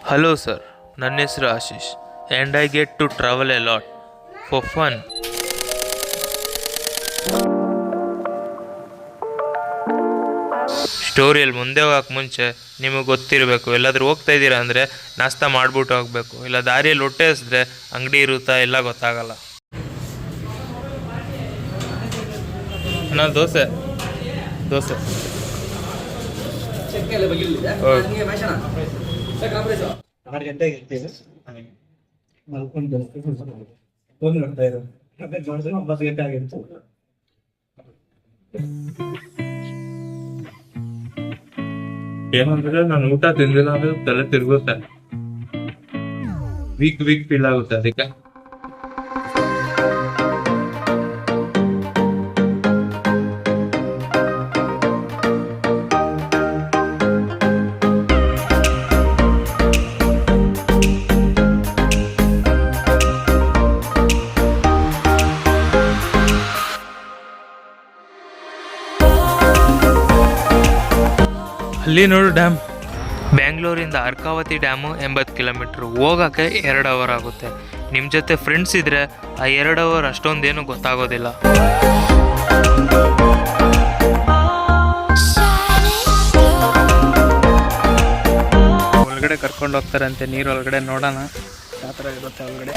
Hello sir, ನನ್ನ ಹೆಸರು Ashish and I get to travel a lot for fun. ಸ್ಟೋರಿಯಲ್ಲಿ ಮುಂದೆ ಹೋಗಕ್ಕೆ ಮುಂಚೆ ನಿಮಗೆ ಗೊತ್ತಿರಬೇಕು, ಎಲ್ಲಾದರೂ ಹೋಗ್ತಾ ಇದ್ದೀರಾ ಅಂದರೆ ನಾಷ್ಟ ಮಾಡಿಬಿಟ್ಟು ಹೋಗಬೇಕು, ಇಲ್ಲ ದಾರಿಯಲ್ಲಿ ಹೊಟ್ಟೆ ಹಸಿದ್ರೆ ಅಂಗಡಿ ಇರುತ್ತಾ ಎಲ್ಲ ಗೊತ್ತಾಗಲ್ಲ. ಅಣ್ಣ ದೋಸೆ ದೋಸೆ ಏನಂದ್ರೆ ನಾನು ಊಟ ತಿಂದಿಲ್ಲ ಅಂದ್ರೆ ತಲೆ ತಿರುಗುತ್ತೆ, ವೀಕ್ ಫೀಲ್ ಆಗುತ್ತೆ. ಅದಕ್ಕೆ ಅಲ್ಲಿ ನೋಡು ಡ್ಯಾಮ್. ಬ್ಯಾಂಗ್ಳೂರಿಂದ ಅರ್ಕಾವತಿ ಡ್ಯಾಮು 80 ಕಿಲೋಮೀಟ್ರ್, ಹೋಗೋಕ್ಕೆ 2 ಅವರ್ ಆಗುತ್ತೆ. ನಿಮ್ಮ ಜೊತೆ ಫ್ರೆಂಡ್ಸ್ ಇದ್ದರೆ ಆ 2 ಅವರ್ ಅಷ್ಟೊಂದೇನು ಗೊತ್ತಾಗೋದಿಲ್ಲ. ಒಳಗಡೆ ಕರ್ಕೊಂಡು ಹೋಗ್ತಾರಂತೆ, ನೀರೊಳಗಡೆ ನೋಡೋಣ ಯಾವ ಥರ ಇರುತ್ತೆ ಒಳಗಡೆ.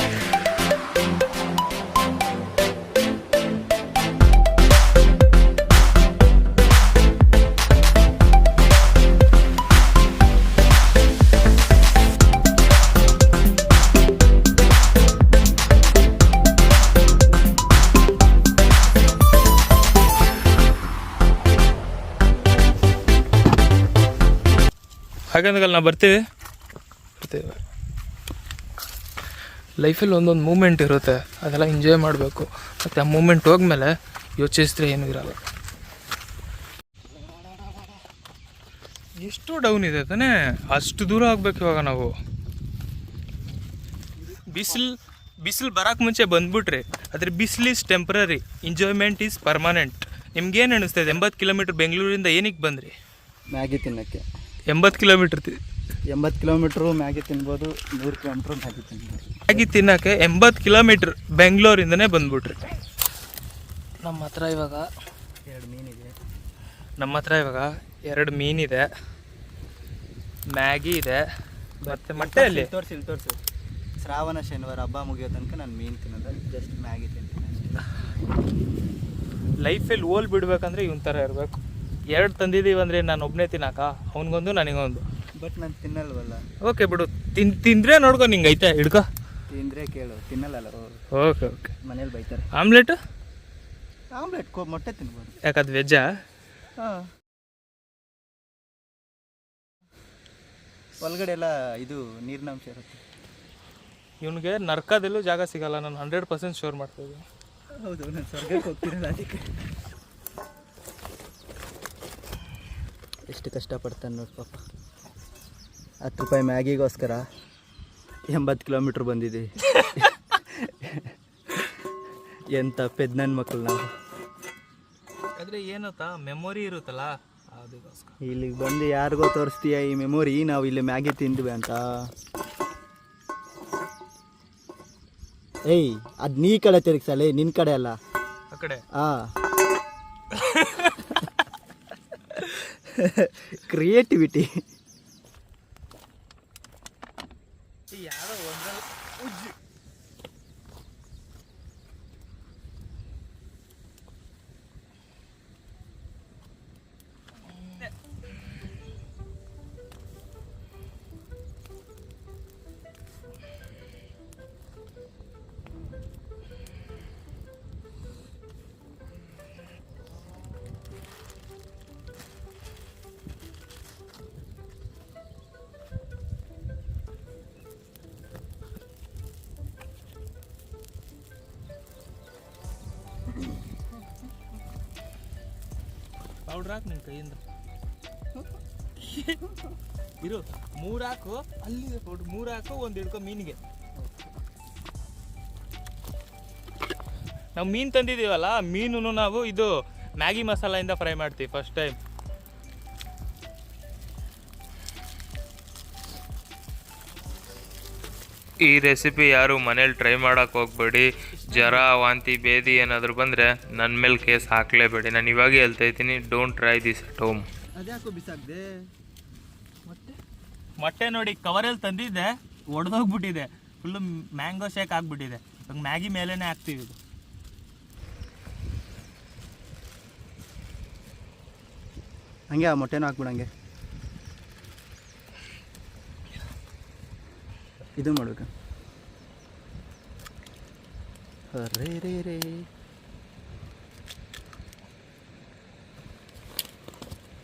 ಹಾಗಂದ್ರೆ ನಾವು ಬರ್ತೀವಿ. ಲೈಫಲ್ಲಿ ಒಂದೊಂದು ಮೂಮೆಂಟ್ ಇರುತ್ತೆ, ಅದೆಲ್ಲ ಎಂಜಾಯ್ ಮಾಡಬೇಕು. ಮತ್ತು ಆ ಮೂಮೆಂಟ್ ಹೋದ್ಮೇಲೆ ಯೋಚಿಸಿದ್ರೆ ಏನೂ ಇರಲ್ಲ. ಎಷ್ಟು ಡೌನ್ ಇದೆ ತಾನೇ, ಅಷ್ಟು ದೂರ ಆಗ್ಬೇಕು ಇವಾಗ ನಾವು. ಬಿಸಿಲು ಬರೋಕ್ಕೆ ಮುಂಚೆ ಬಂದ್ಬಿಟ್ರಿ, ಆದರೆ ಬಿಸಿಲು is temporary, enjoyment is permanent. ನಿಮ್ಗೇನು ಅನಿಸ್ತದೆ? 80 ಕಿಲೋಮೀಟ್ರ್ ಬೆಂಗಳೂರಿಂದ ಏನಕ್ಕೆ ಬಂದ್ರಿ? ಮ್ಯಾಗಿ ತಿನ್ನೋಕ್ಕೆ. 80 ಕಿಲೋಮೀಟ್ರ್ 80 ಕಿಲೋಮೀಟ್ರು ಮ್ಯಾಗಿ ತಿನ್ಬೋದು, 100 ಕಿಲೋಮೀಟ್ರು ಮ್ಯಾಗಿ ತಿನ್ಬೋದು. ಮ್ಯಾಗಿ ತಿನ್ನೋಕ್ಕೆ 80 ಕಿಲೋಮೀಟ್ರ್ ಬೆಂಗಳೂರಿಂದನೇ ಬಂದ್ಬಿಟ್ರಿ. ನಮ್ಮ ಹತ್ರ ಇವಾಗ 2 ಮೀನಿದೆ. ಎರಡು ಮೀನಿದೆ, ಮ್ಯಾಗಿ ಇದೆ, ಮತ್ತು ಮೊಟ್ಟೆಯಲ್ಲಿ ತೋರಿಸಿ ಶ್ರಾವಣ ಶನಿವಾರ ಹಬ್ಬ ಮುಗಿಯೋ ತನಕ ನಾನು ಮೀನು ತಿನ್ನೋದು, ಜಸ್ಟ್ ಮ್ಯಾಗಿ ತಿಂತೀನಿ ಅಷ್ಟೇ. ಲೈಫಲ್ಲಿ ಓಲ್ ಬಿಡ್ಬೇಕಂದ್ರೆ ಇವನ್ ಥರ ಇರಬೇಕು. 2 ತಂದಿದ್ದೀವಿ ಅಂದರೆ ನಾನು ಒಬ್ಬನೇ ತಿನ್ನಾಕ, ಅವನಿಗೊಂದು ನನಗೊಂದು. ಬಟ್ ನಾನು ತಿನ್ನಲ್ವಲ್ಲ. ಓಕೆ ಬಿಡು, ತಿಂದರೆ ನೋಡ್ಕೊ, ನಿಂಗೆ ಐತೆ ಹಿಡ್ಕೊ. ತಿಂದರೆ ಕೇಳು, ತಿನ್ನಲ್ಲ. ಓಕೆ ಮನೇಲಿ ಬೈತಾರೆ. ಆಮ್ಲೆಟ್ ಮೊಟ್ಟೆ ತಿನ್ಬೋದು. ಯಾಕದು ವೆಜ್ಜಾ? ಹಾಂ, ಒಳಗಡೆ ಎಲ್ಲ ಇದು ನೀರಿನ ಅಂಶ ಇರುತ್ತೆ. ಇವನಿಗೆ ನರ್ಕದಲ್ಲೂ ಜಾಗ ಸಿಗಲ್ಲ, ನಾನು 100% ಶೋರ್ ಮಾಡ್ತಾಯಿದ್ದೀನಿ. ಹೌದು, ನಾನು ಸ್ವರ್ಗಕ್ಕೆ ಹೋಗ್ತಿರಲ್ಲ, ಅದಕ್ಕೆ. ಎಷ್ಟು ಕಷ್ಟಪಡ್ತಾನೆ ನೋಡಿ ಪಾಪ. 10 ರೂಪಾಯಿ ಮ್ಯಾಗಿಗೋಸ್ಕರ 80 ಕಿಲೋಮೀಟ್ರ್ ಬಂದಿದ್ದೀವಿ. ಎಂಥ ಪೆದ್ ನನ್ನ ಮಕ್ಕಳು ನಾವು. ಆದರೆ ಏನತ್ತಾ, ಮೆಮೊರಿ ಇರುತ್ತಲ್ಲ ಅದಕ್ಕೋಸ್ಕರ. ಇಲ್ಲಿಗೆ ಬಂದು ಯಾರಿಗೋ ತೋರಿಸ್ತೀಯ ಈ ಮೆಮೊರಿ, ನಾವು ಇಲ್ಲಿ ಮ್ಯಾಗಿ ತಿಂದ್ವಿ ಅಂತ. ಏಯ್, ಅದು ನೀ ಕಡೆ ತಿರುಗಿಸಲೇ, ನಿನ್ನ ಕಡೆ ಅಲ್ಲ, ಆ ಕಡೆ. ಕ್ರಿಯೇಟಿವಿಟಿ. ಯಾರೋ ಒಂದು ಪೌಡ್ರ್ ಹಾಕು ನಿನ್ನ ಕೈಯಿಂದ. ಇರು, 3 ಹಾಕು, ಅಲ್ಲಿ ಪೌಡ್ರ್ 3 ಹಾಕು, 1 ಹಿಡ್ಕೊ ಮೀನಿಗೆ. ನಾವು ಮೀನು ತಂದಿದ್ದೀವಲ್ಲ, ಮೀನು ನಾವು ಇದು ಮ್ಯಾಗಿ ಮಸಾಲೆಯಿಂದ ಫ್ರೈ ಮಾಡ್ತೀವಿ ಫಸ್ಟ್ ಟೈಮ್. ಈ ರೆಸಿಪಿ ಯಾರು ಮನೇಲಿ ಟ್ರೈ ಮಾಡೋಕ್ಕೆ ಹೋಗ್ಬೇಡಿ. ಜ್ವರ ವಾಂತಿ ಭೇದಿ ಏನಾದರೂ ಬಂದರೆ ನನ್ನ ಮೇಲೆ ಕೇಸ್ ಹಾಕಲೇಬೇಡಿ. ನಾನು ಇವಾಗ ಹೇಳ್ತಾ ಇದ್ದೀನಿ, don't try this at home. ಅದ್ಯಾಕೋ ಬಿಸಾಕ್ದೆ? ಮೊಟ್ಟೆ ನೋಡಿ ಕವರಲ್ಲಿ ತಂದಿದ್ದೆ, ಒಡೆದೋಗ್ಬಿಟ್ಟಿದೆ. ಫುಲ್ಲು ಮ್ಯಾಂಗೋ ಶೇಕ್ ಆಗಿಬಿಟ್ಟಿದೆ. ಇವಾಗ ಮ್ಯಾಗಿ ಮೇಲೇ ಹಾಕ್ತೀವಿ ಇದು. ಹಂಗೆ ಆ ಮೊಟ್ಟೆನೂ ಹಾಕ್ಬಿಡಂಗೆ. ಇದು ಮಾಡ್ಬೇಕು. ರೇ ರೇ ರೇ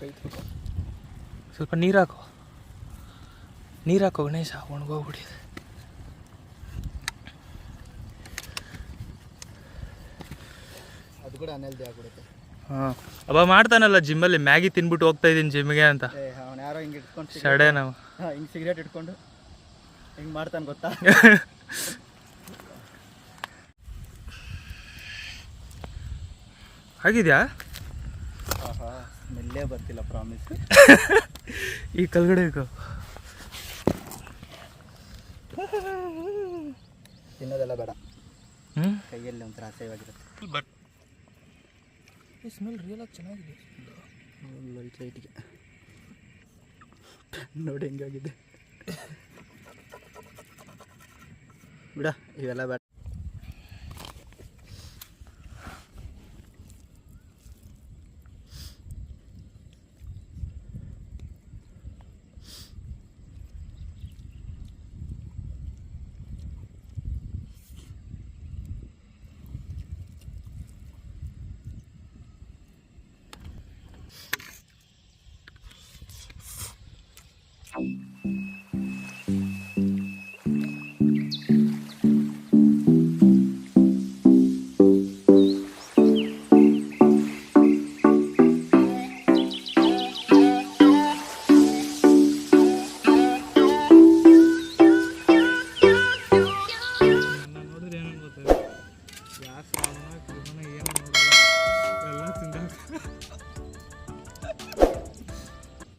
ಕೈ ಸ್ವಲ್ಪ ನೀರು ಹಾಕೋ ಗಣೇಶ, ಒಣಗೋಗ್ಬಿಟ್ಟಿದೆ. ಅದು ಕೂಡ ಅನ್ಹೆಲ್ದಿ ಆಗ್ಬಿಡುತ್ತೆ. ಹಾಂ, ಅಬ್ಬ ಮಾಡ್ತಾನಲ್ಲ ಜಿಮ್ಮಲ್ಲಿ, ಮ್ಯಾಗಿ ತಿನ್ಬಿಟ್ಟು ಹೋಗ್ತಾ ಇದ್ದೀನಿ ಜಿಮ್ಗೆ ಅಂತ. ಅವನು ಯಾರೋ ಹಿಂಗೆ ಇಟ್ಕೊಂಡು ಶಡೆ ನಾವು ಹಿಂಗೆ ಸಿಗರೇಟ್ ಇಟ್ಕೊಂಡು ಹಿಂಗೆ ಮಾಡ್ತಾನೆ ಗೊತ್ತಾ? ಆಗಿದ್ಯಾ? ಸ್ಮೆಲ್ಲೇ ಬರ್ತಿಲ್ಲ ಪ್ರಾಮಿಸ್. ಈ ಕೆಳಗಡೆ ತಿನ್ನೋದೆಲ್ಲ ಬೇಡ, ಹ್ಞೂ ಕೈಯಲ್ಲಿ ಒಂಥರ ಅಸಹ್ಯವಾಗಿರುತ್ತೆ. ಬಟ್ ಈ ಸ್ಮೆಲ್ ರಿಯಲಾಗಿ ಚೆನ್ನಾಗಿದೆ. ಲೈಟಿಗೆ ನೋಡಿ ಹೆಂಗಾಗಿದೆ ಬಿಡ, ಇವೆಲ್ಲ ಬೇಡ.